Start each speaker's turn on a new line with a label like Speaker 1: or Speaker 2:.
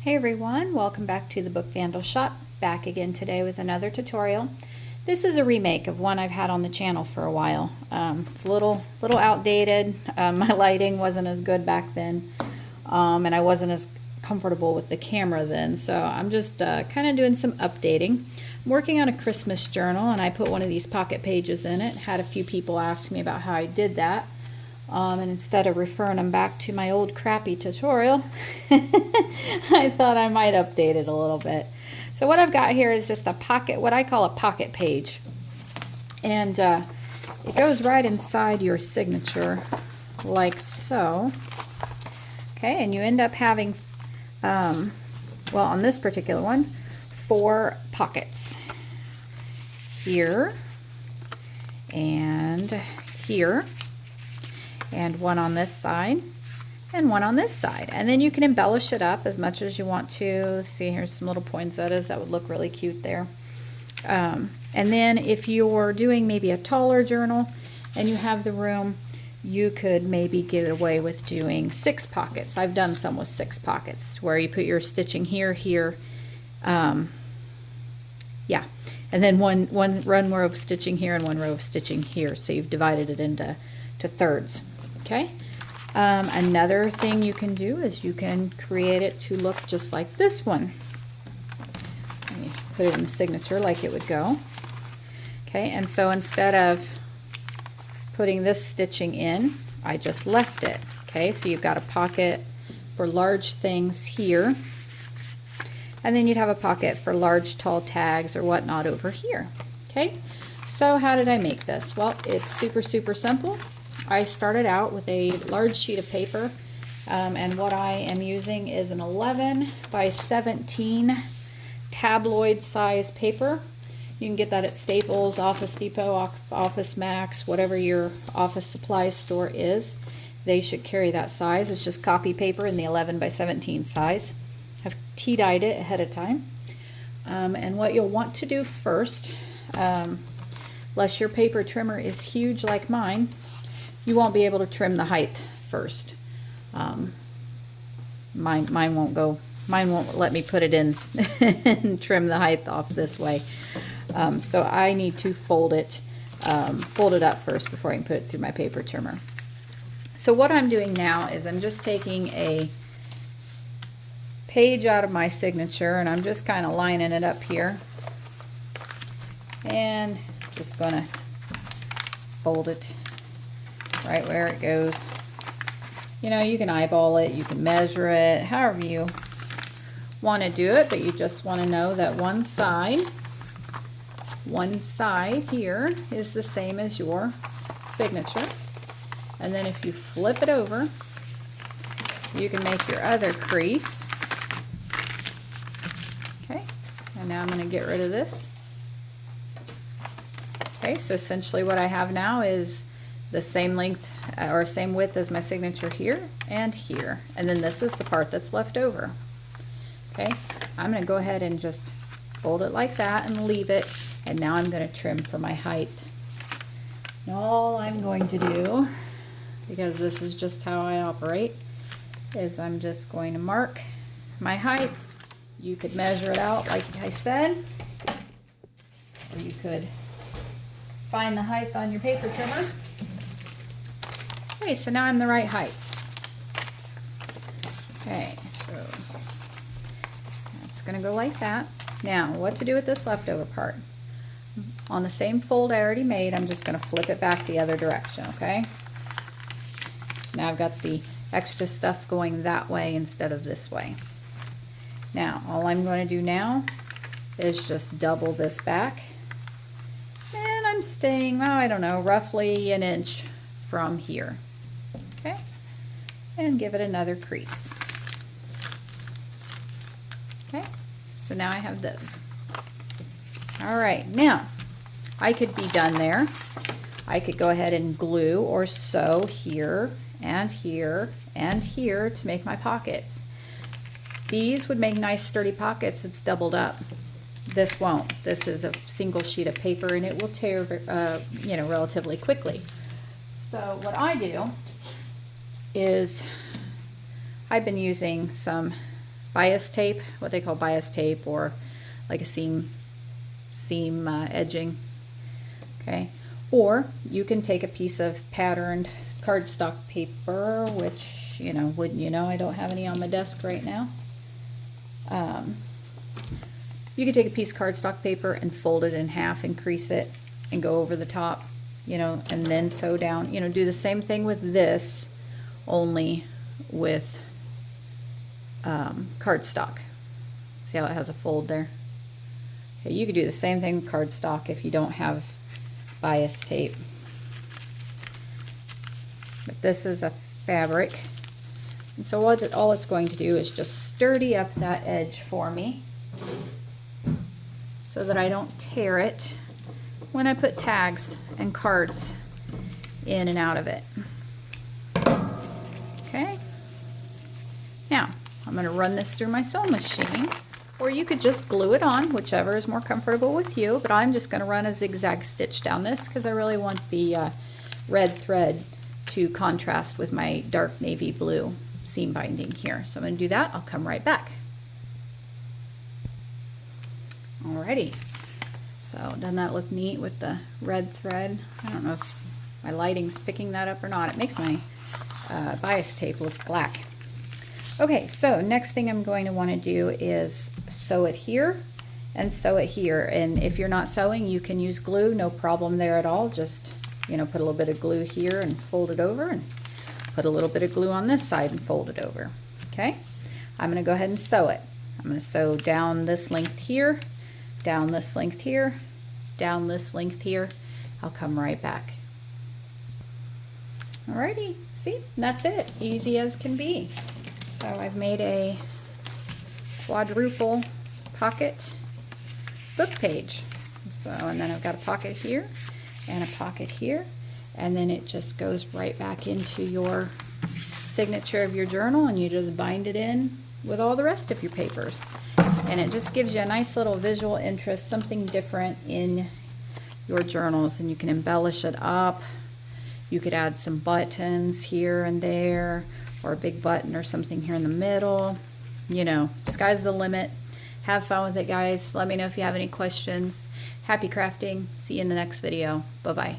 Speaker 1: Hey everyone, welcome back to the Book Vandal Shop. Back again today with another tutorial. This is a remake of one I've had on the channel for a while. It's a little outdated. My lighting wasn't as good back then, and I wasn't as comfortable with the camera then, so I'm just kind of doing some updating. I'm working on a Christmas journal, and I put one of these pocket pages in it. Had a few people ask me about how I did that. And instead of referring them back to my old crappy tutorial, I thought I might update it a little bit. So what I've got here is just a pocket, what I call a pocket page. And it goes right inside your signature, like so. Okay, and you end up having, well, on this particular one, 4 pockets. Here, and here. And one on this side and one on this side, and then you can embellish it up as much as you want to. See, here's some little poinsettias that would look really cute there. And then if you're doing maybe a taller journal and you have the room, you could maybe get away with doing 6 pockets. I've done some with 6 pockets where you put your stitching here, yeah, and then one row of stitching here and one row of stitching here, so you've divided it into thirds. Okay, another thing you can do is you can create it to look just like this one. Let me put it in the signature like it would go. Okay, and so instead of putting this stitching in, I just left it. Okay, so you've got a pocket for large things here, and then you'd have a pocket for large tall tags or whatnot over here. Okay, so how did I make this? Well, it's super simple. I started out with a large sheet of paper, and what I am using is an 11 by 17 tabloid size paper. You can get that at Staples, Office Depot, Office Max, whatever your office supplies store is. They should carry that size. It's just copy paper in the 11 by 17 size. I've tea-dyed it ahead of time. And what you'll want to do first, unless your paper trimmer is huge like mine, you won't be able to trim the height first. Mine won't let me put it in and trim the height off this way. So I need to fold it up first before I can put it through my paper trimmer. So what I'm doing now is I'm just taking a page out of my signature, and I'm just kind of lining it up here, and just gonna fold it right where it goes. You know, you can eyeball it, you can measure it, however you want to do it, but you just want to know that one side here is the same as your signature. And then if you flip it over, you can make your other crease. Okay, and now I'm going to get rid of this. Okay, so essentially what I have now is the same length or same width as my signature here and here, and then this is the part that's left over. Okay, I'm going to go ahead and just fold it like that and leave it, and now I'm going to trim for my height. And all I'm going to do, because this is just how I operate, is I'm just going to mark my height. You could measure it out like I said, or you could find the height on your paper trimmer. Okay, so now I'm the right height. Okay, so that's going to go like that. Now, what to do with this leftover part? On the same fold I already made, I'm just going to flip it back the other direction, okay? So now I've got the extra stuff going that way instead of this way. Now, all I'm going to do now is just double this back. And I'm staying, oh, I don't know, roughly an inch from here. Okay, and give it another crease. Okay, so now I have this. All right, now I could be done there. I could go ahead and glue or sew here and here and here to make my pockets. These would make nice sturdy pockets. It's doubled up. This won't. This is a single sheet of paper, and it will tear, you know, relatively quickly. So what I do is I've been using some bias tape, what they call bias tape, or like a seam edging. Okay, or you can take a piece of patterned cardstock paper, which, you know, wouldn't you know, I don't have any on my desk right now. You could take a piece of cardstock paper and fold it in half and crease it and go over the top, you know, and then sew down. You know, do the same thing with this, only with cardstock. See how it has a fold there? Okay, you could do the same thing with cardstock if you don't have bias tape. But this is a fabric, and so all it's going to do is just sturdy up that edge for me so that I don't tear it when I put tags and cards in and out of it. Okay, now I'm going to run this through my sewing machine, or you could just glue it on, whichever is more comfortable with you, but I'm just going to run a zigzag stitch down this because I really want the red thread to contrast with my dark navy blue seam binding here. So I'm going to do that. I'll come right back. Alrighty, so doesn't that look neat with the red thread? I don't know if my lighting's picking that up or not. It makes my bias tape look black. Okay, so next thing I'm going to want to do is sew it here and sew it here. And if you're not sewing, you can use glue, no problem there at all. Just, you know, put a little bit of glue here and fold it over, and put a little bit of glue on this side and fold it over. Okay, I'm going to go ahead and sew it. I'm going to sew down this length here, down this length here, down this length here. I'll come right back. Alrighty, see, that's it, easy as can be. So I've made a quadruple pocket book page. So, and then I've got a pocket here and a pocket here, and then it just goes right back into your signature of your journal, and you just bind it in with all the rest of your papers. And it just gives you a nice little visual interest, something different in your journals, and you can embellish it up. You could add some buttons here and there, or a big button or something here in the middle. You know, sky's the limit. Have fun with it, guys. Let me know if you have any questions. Happy crafting. See you in the next video. Bye-bye.